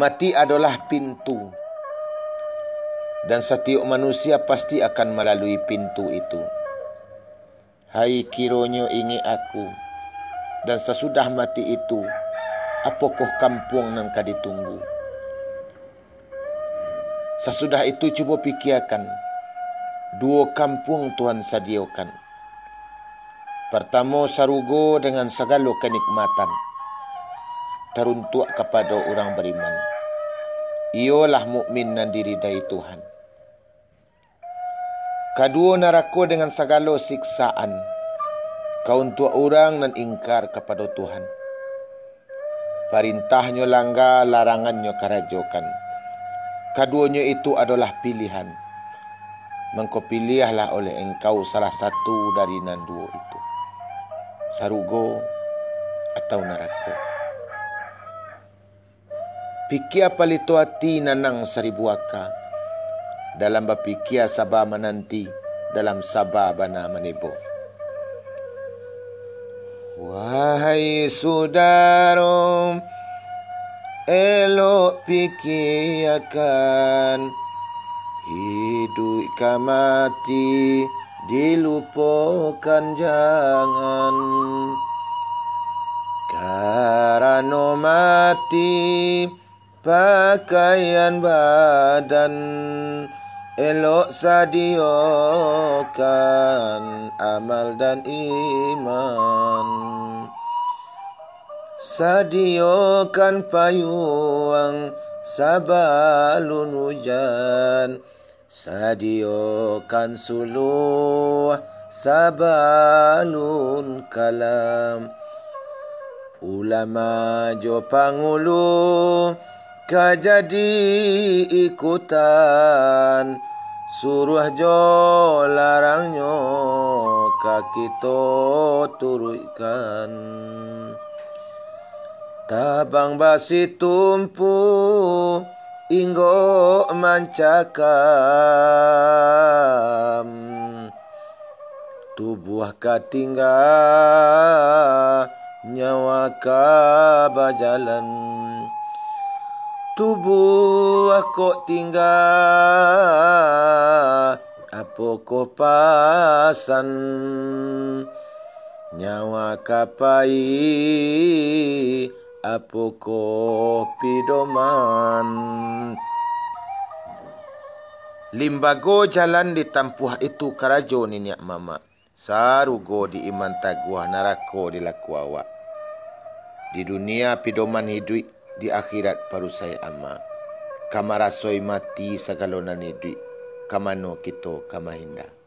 Mati adalah pintu, dan setiap manusia pasti akan melalui pintu itu. Hai kiranya ingi aku, dan sesudah mati itu, apakah kampung yang kau ditunggu? Sesudah itu cuba pikirkan, dua kampung Tuhan sediakan. Pertama sarugo dengan segala kenikmatan, teruntuk kepada orang beriman. Ialah mukmin dan diridai Tuhan. Kedua neraka dengan segala siksaan, untuk orang yang ingkar kepada Tuhan. Perintahnya langgar, larangannya kerajokan. Keduanya itu adalah pilihan. Mengko pilihlah oleh engkau salah satu dari nan dua itu, sarugo atau neraka. Pikir palito hati nanang seribu aka, dalam berpikir sabar menanti, dalam sabar bana menipu. Wahai saudara, elok pikirkan, hidup ke mati dilupakan jangan. Karena mati pakaian badan, elok sediakan amal dan iman. Sediakan payung sabalun hujan, sediakan suluh sabalun kalam. Ulama jo pangulu kajadi ikutan, suruh jo larangnya kakito turuikan. Tabang basi tumpu inggo mancakam, tubuh katinggal nyawa ka bajalan. Tubuh kok tinggal apa ko pasan, nyawa kapai apa ko pidoman. Limbago jalan ditampuh itu karajo ninyak mama, sarugo di iman taguah narako dilaku awak. Di dunia pidoman hidup, di akhirat parusai ama. Kamarasoi mati sagalonan hidup, kamano kito kamahinda.